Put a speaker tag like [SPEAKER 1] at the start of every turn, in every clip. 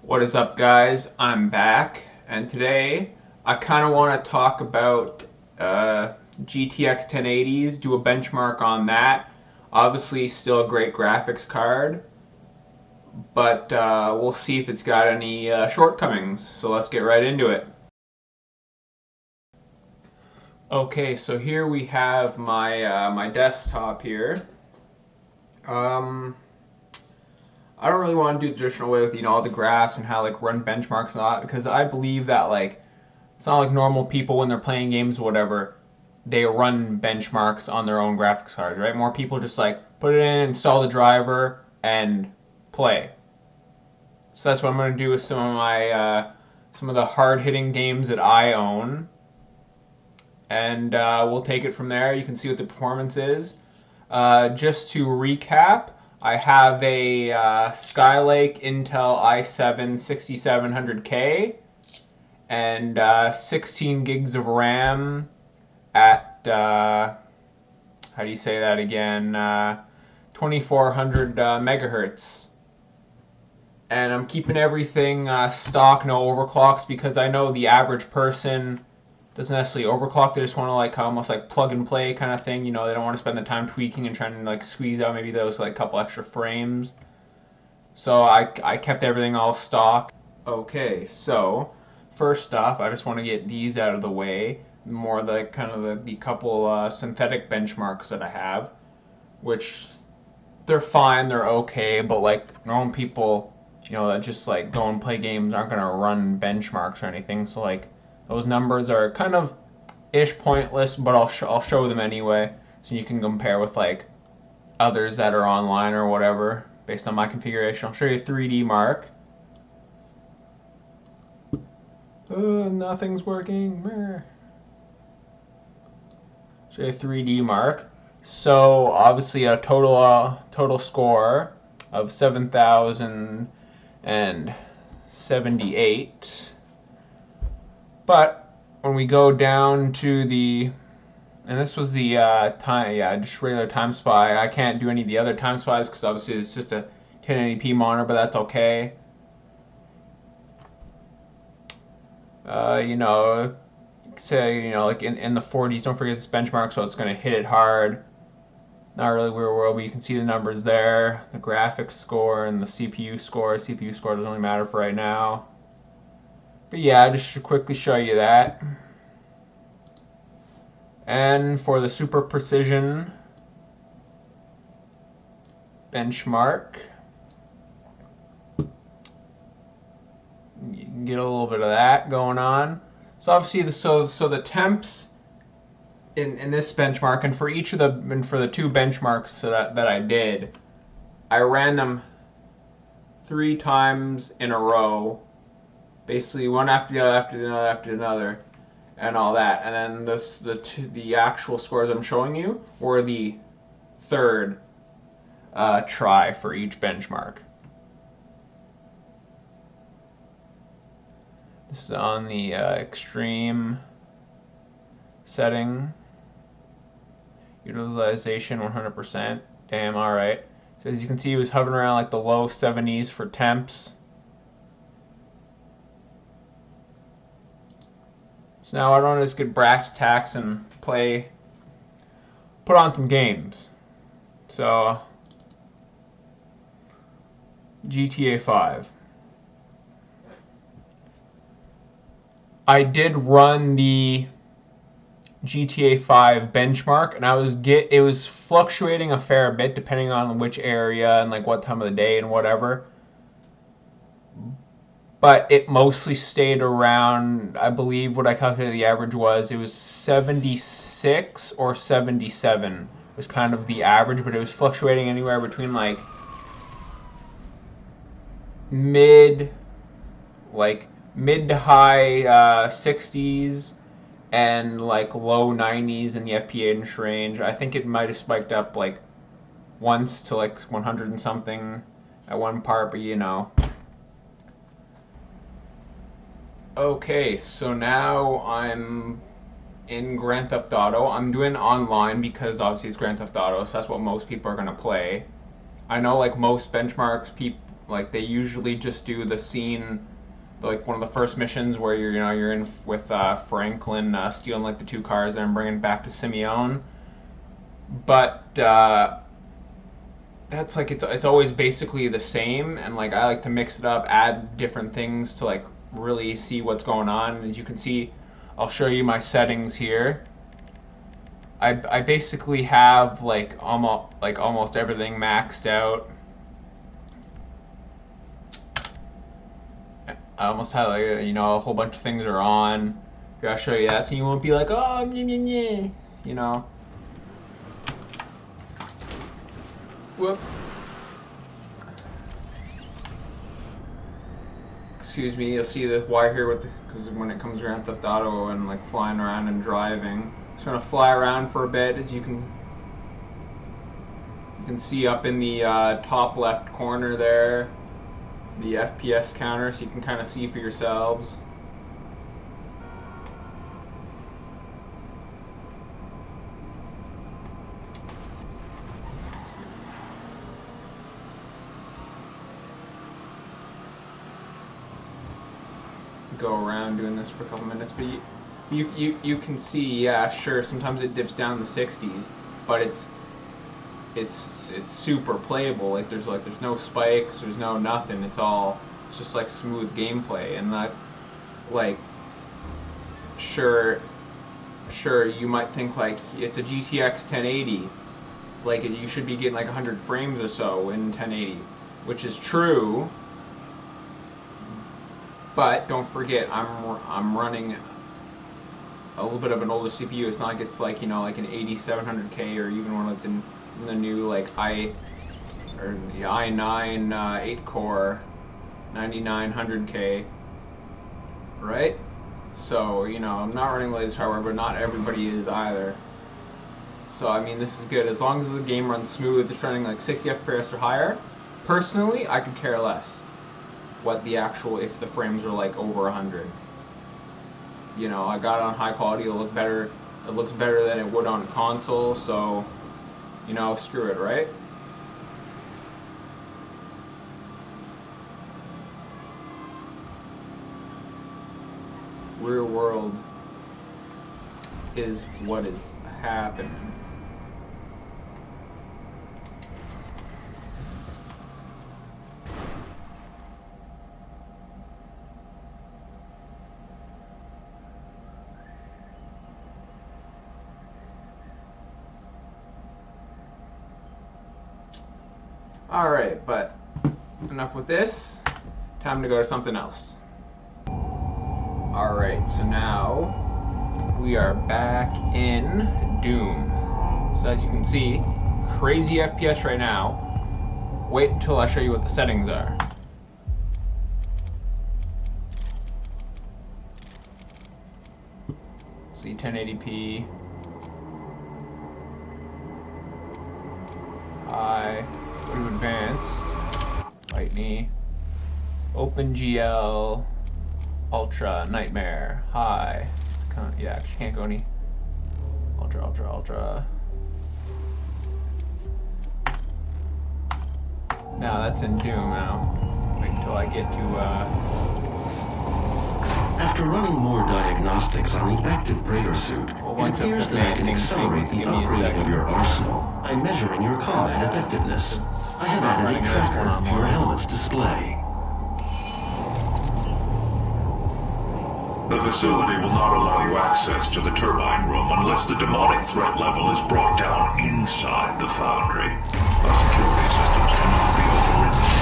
[SPEAKER 1] What is up, guys? I'm back, and today I kind of want to talk about GTX 1080s, do a benchmark on that. Obviously, still a great graphics card, but we'll see if it's got any shortcomings. So let's get right into it. Okay, so here we have my desktop here. I don't really want to do the traditional way with all the graphs and how run benchmarks and all that, because I believe that it's not like normal people when they're playing games or whatever, they run benchmarks on their own graphics cards, right? More people just put it in, install the driver, and play. So that's what I'm going to do with some of the hard hitting games that I own, and we'll take it from there. You can see what the performance is. Just to recap, I have a Skylake Intel i7 6700K and 16 gigs of RAM at, how do you say that again, 2400 megahertz. And I'm keeping everything stock, no overclocks, because I know the average person doesn't necessarily overclock. They just want to almost plug and play kind of thing. They don't want to spend the time tweaking and trying to squeeze out maybe those couple extra frames. So I kept everything all stock. Okay, so first off, I just want to get these out of the way. More the couple synthetic benchmarks that I have, which they're fine, they're okay, but normal people, that just go and play games aren't gonna run benchmarks or anything. So those numbers are kind of ish pointless, but I'll show them anyway, so you can compare with others that are online or whatever based on my configuration. I'll show you a 3D mark. Nothing's working. Show you a 3D mark. So obviously a total score of 7,078. But when we go down to and this was the time, yeah, just regular time spy. I can't do any of the other time spies because obviously it's just a 1080p monitor, but that's okay. Say, in the 40s, don't forget this benchmark, so it's going to hit it hard. Not really weird world, but you can see the numbers there, the graphics score and the CPU score. CPU score doesn't really matter for right now. But yeah, I just should quickly show you that. And for the super precision benchmark, you can get a little bit of that going on. So obviously, the temps in this benchmark, and for the two benchmarks that I did, I ran them 3 times in a row. Basically, one after the other, after another, and all that. And then the actual scores I'm showing you were the third try for each benchmark. This is on the extreme setting. Utilization 100%. Damn, alright. So as you can see, it was hovering around the low 70s for temps. So now I don't just get brass tacks and put on some games. So GTA 5. I did run the GTA 5 benchmark, and it was fluctuating a fair bit depending on which area and what time of the day and whatever. But it mostly stayed around, I believe what I calculated the average was, it was 76 or 77 was kind of the average, but it was fluctuating anywhere between mid to high 60s and low 90s in the FPS range. I think it might have spiked up once to 100 and something at one part, but Okay, so now I'm in Grand Theft Auto. I'm doing online because obviously it's Grand Theft Auto, so that's what most people are going to play. I know most benchmarks, Like they usually just do the scene, like one of the first missions where you're in with Franklin stealing like the two cars and bringing it back to Simeon. But that's like it's always basically the same, and like I like to mix it up, add different things to like really see what's going on. As you can see, I'll show you my settings here. I basically have like almost everything maxed out. I almost have like a whole bunch of things are on. I'll show you that so you won't be like, oh, you know. Whoop. Excuse me, you'll see the wire here because when it comes around Theft Auto and like flying around and driving. Just gonna fly around for a bit, as you can see up in the top left corner there, the FPS counter, so you can kind of see for yourselves. Go around doing this for a couple minutes, but you can see, yeah, sure, sometimes it dips down in the 60s, but it's super playable. Like there's no spikes, there's no nothing. It's just like smooth gameplay, and like sure you might think like it's a GTX 1080, like you should be getting like 100 frames or so in 1080, which is true. But don't forget, I'm running a little bit of an older CPU. It's not like it's like like an 8700K or even one of the new like the i9 8-core 9900K, right? So I'm not running the latest hardware, but not everybody is either. So I mean, this is good as long as the game runs smooth. It's running like 60 FPS or higher. Personally, I could care less what the actual, if the frames are like over 100. I got it on high quality. It'll look better. It looks better than it would on a console. So, screw it, right? Real world is what is happening. Alright, but enough with this. Time to go to something else. Alright, so now we are back in Doom. So as you can see, crazy FPS right now. Wait until I show you what the settings are. See, 1080p. High. Go to advanced. Lightning. OpenGL. Ultra. Nightmare. High. It's kind of, yeah, can't go any. Ultra. Now that's in Doom now. Wait until I get to
[SPEAKER 2] After running more diagnostics on the active Praetor suit, it appears that I can accelerate the upgrading of your arsenal by measuring your combat effectiveness. I have added a tracker to your helmet's display.
[SPEAKER 3] The facility will not allow you access to the turbine room unless the demonic threat level is brought down inside the foundry. Our security systems cannot be overridden.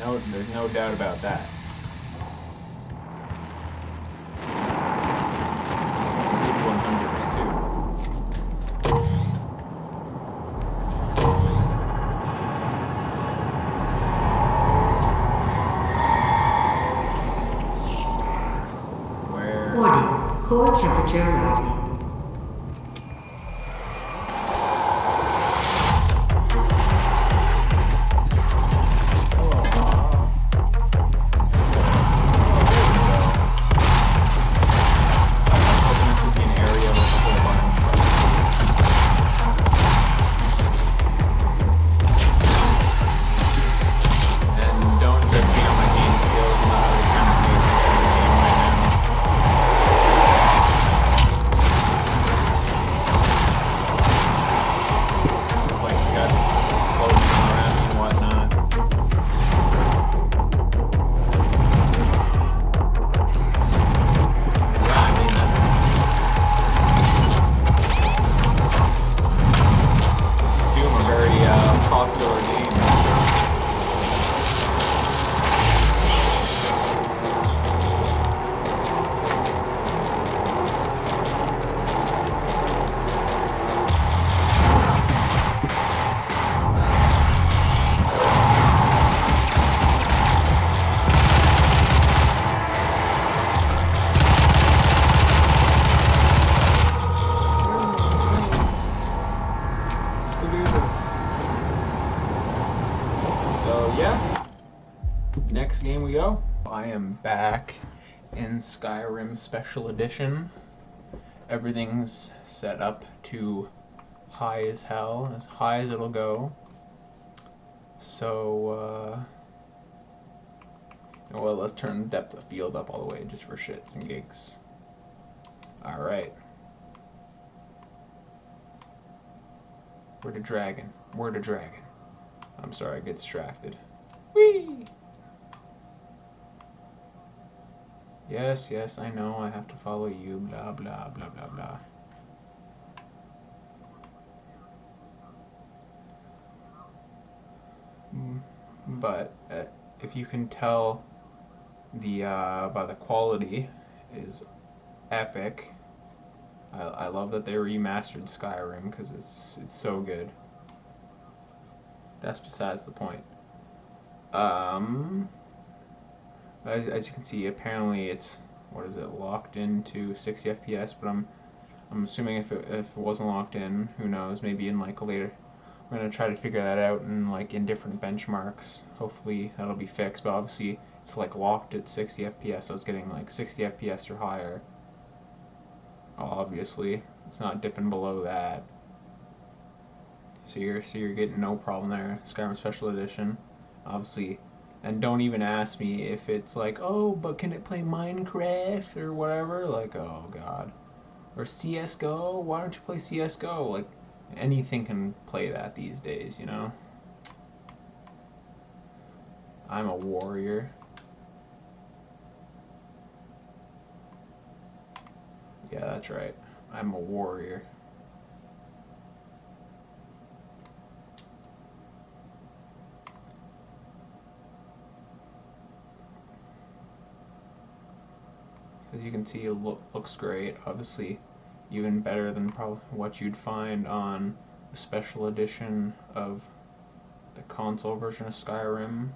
[SPEAKER 1] There's no doubt about that. Maybe 100s too.
[SPEAKER 4] Warning, core temperature rising.
[SPEAKER 1] Next game we go. I am back in Skyrim Special Edition. Everything's set up to high as hell, as high as it'll go. So, well, let's turn depth of field up all the way just for shits and gigs. Alright. Where'd the dragon? Where'd the dragon? I'm sorry, I get distracted. Whee! Yes, yes, I know, I have to follow you, blah, blah, blah, blah, blah. But, if you can tell, by the quality is epic. I love that they remastered Skyrim, because it's so good. That's besides the point. As you can see, apparently it's, what is it, locked into 60 FPS, but I'm assuming if it wasn't locked in, who knows, maybe in like later, I'm going to try to figure that out in like in different benchmarks. Hopefully that'll be fixed, but obviously it's like locked at 60 FPS, so it's getting like 60 FPS or higher. Obviously, it's not dipping below that. So you're getting no problem there. Skyrim Special Edition, obviously. And don't even ask me if it's like, oh, but can it play Minecraft or whatever? Like, oh god. Or CSGO? Why don't you play CSGO? Like, anything can play that these days, you know? I'm a warrior. Yeah, that's right. I'm a warrior. As you can see, it looks great. Obviously, even better than probably what you'd find on a special edition of the console version of Skyrim.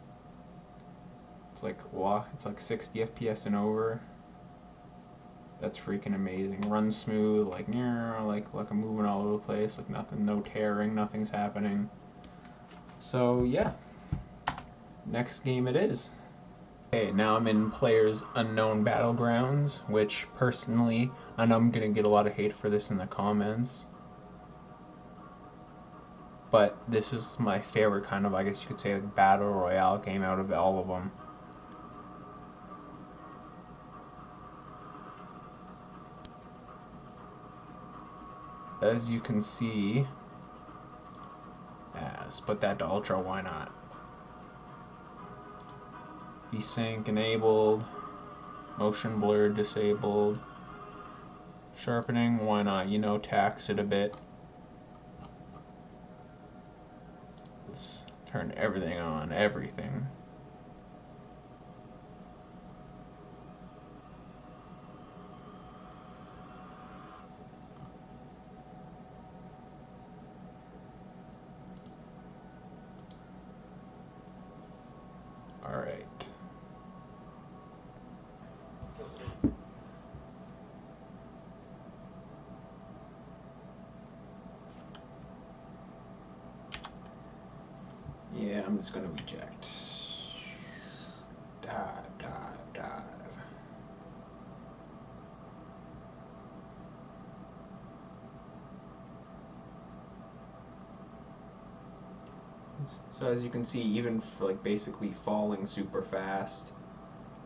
[SPEAKER 1] It's like 60 FPS and over. That's freaking amazing. Runs smooth, like I'm moving all over the place, like nothing, no tearing, nothing's happening. So yeah, next game it is. Okay, now I'm in Players Unknown Battlegrounds, which personally, I know I'm gonna get a lot of hate for this in the comments, but this is my favorite kind of, I guess you could say, like battle royale game out of all of them. As you can see, let's put that to ultra, why not? Desync enabled, motion blur disabled, sharpening, why not? You know, tax it a bit. Let's turn everything on, everything. Yeah, I'm just gonna reject. Dive, dive, dive. So as you can see, even for like basically falling super fast,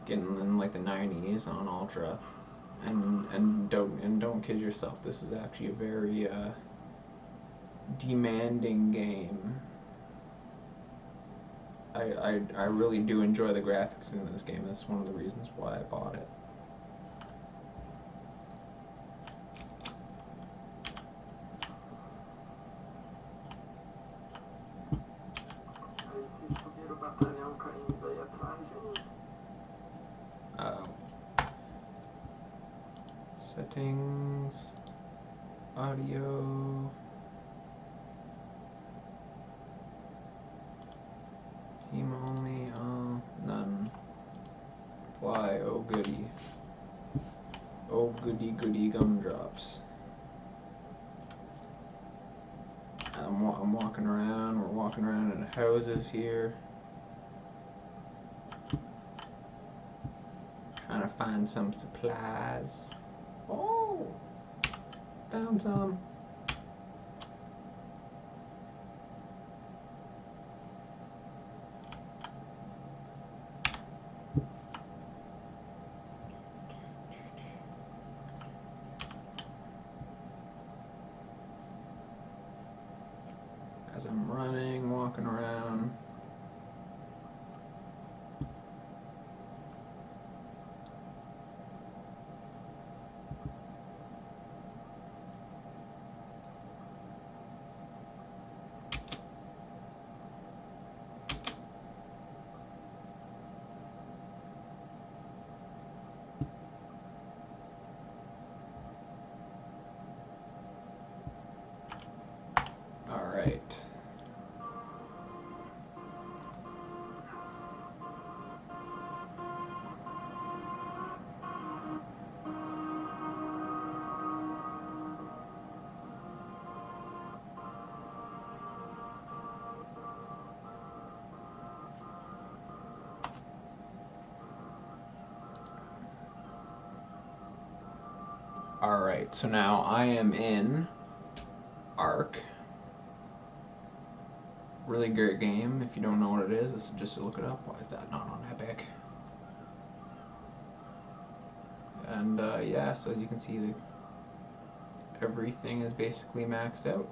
[SPEAKER 1] getting in like the 90s on ultra, and don't kid yourself. This is actually a very demanding game. I really do enjoy the graphics in this game. That's one of the reasons why I bought it. Settings, audio, team only, none. Apply, oh goody. Oh goody goody gumdrops. I'm walking around, we're walking around in houses here. Trying to find some supplies. Oh! Found some. As I'm running, walking around. Alright. Alright, so now I am in Ark. Really great game. If you don't know what it is, this is just to look it up. Why is that not on Epic? And yeah, so as you can see, everything is basically maxed out.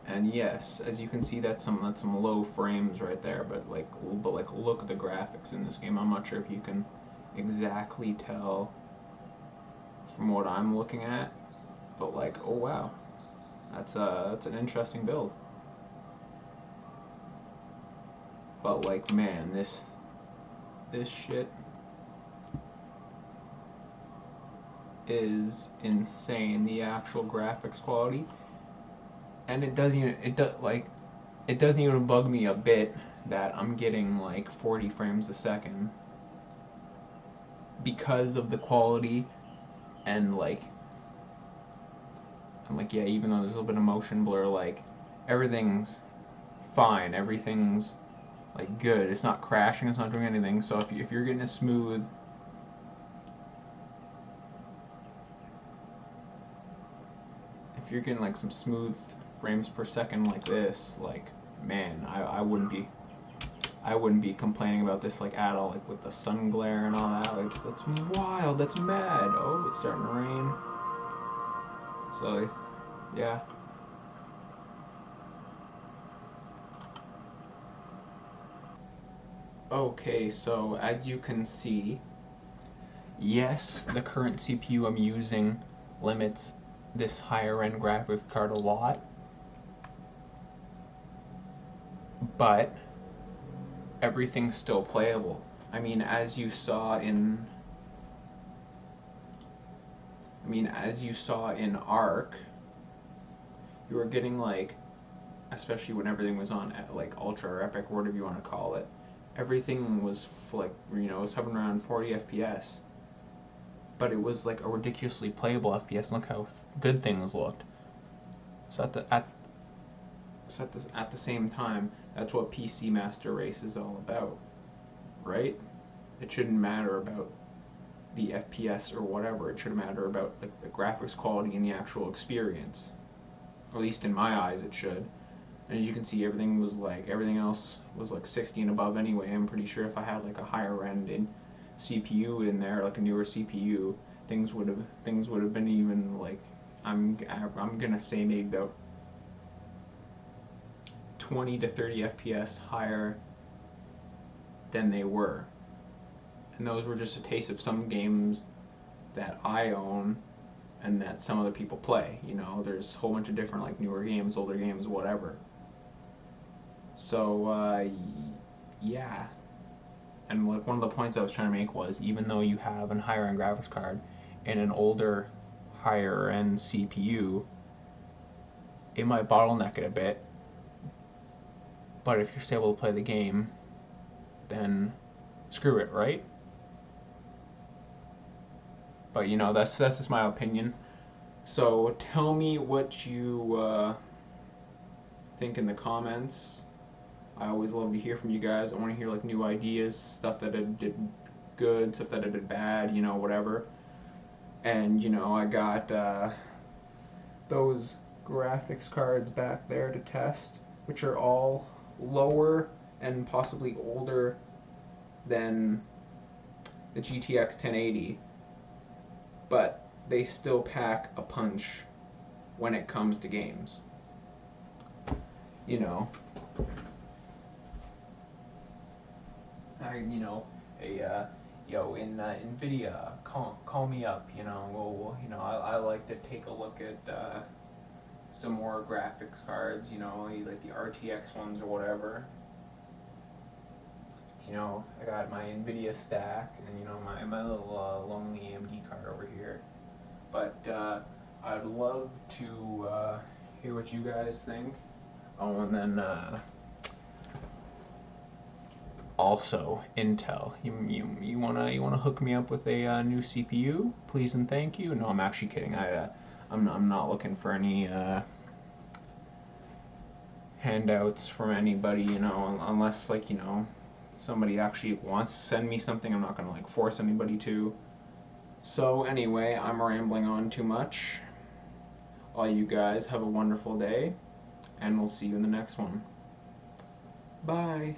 [SPEAKER 1] And yes, as you can see, that's some low frames right there. But look at the graphics in this game. I'm not sure if you can exactly tell from what I'm looking at, but like, oh wow, that's an interesting build. But like, man, this shit is insane. The actual graphics quality. And it doesn't even bug me a bit that I'm getting like 40 frames a second because of the quality. And like yeah, even though there's a little bit of motion blur, like everything's fine, everything's like good, it's not crashing, it's not doing anything. So if you're getting a smooth, if you're getting like some smooth frames per second like this, like, man, I wouldn't be complaining about this like at all, like with the sun glare and all that. Like, that's wild, that's mad. Oh, it's starting to rain. So yeah. Okay, so as you can see, yes, the current CPU I'm using limits this higher end graphics card a lot, but everything's still playable. I mean, as you saw in I mean, as you saw in Arc, you were getting like, especially when everything was on like ultra or epic, or whatever you want to call it, everything was like, you know, it was hovering around 40 FPS, but it was like a ridiculously playable FPS. Look how good things looked. So at the same time, that's what PC Master Race is all about, right? It shouldn't matter about the FPS or whatever. It should matter about like the graphics quality and the actual experience. Or at least in my eyes, it should. And as you can see, everything else was like 60 and above anyway. I'm pretty sure if I had like a higher end in CPU in there, like a newer CPU, things would have been even like, I'm gonna say maybe about 20 to 30 FPS higher than they were. And those were just a taste of some games that I own and that some other people play. You know, there's a whole bunch of different like newer games, older games, whatever. So yeah. And like one of the points I was trying to make was, even though you have a higher end graphics card and an older, higher end CPU, it might bottleneck it a bit. But if you're still able to play the game, then screw it, right? But you know, that's just my opinion. So tell me what you think in the comments. I always love to hear from you guys. I want to hear like new ideas, stuff that I did good, stuff that I did bad, you know, whatever. And you know, I got those graphics cards back there to test, which are all lower and possibly older than the GTX 1080, but they still pack a punch when it comes to games. You know, Nvidia, call me up. You know, I like to take a look at some more graphics cards. You know, like the RTX ones or whatever. You know, I got my Nvidia stack, and you know my little lonely AMD card over here. But I'd love to hear what you guys think. Oh, and then also Intel. You wanna hook me up with a new CPU, please and thank you. No, I'm actually kidding. I'm not looking for any handouts from anybody. You know, unless like, you know, somebody actually wants to send me something. I'm not gonna like force anybody to. So anyway, I'm rambling on too much. All you guys have a wonderful day, and we'll see you in the next one. Bye.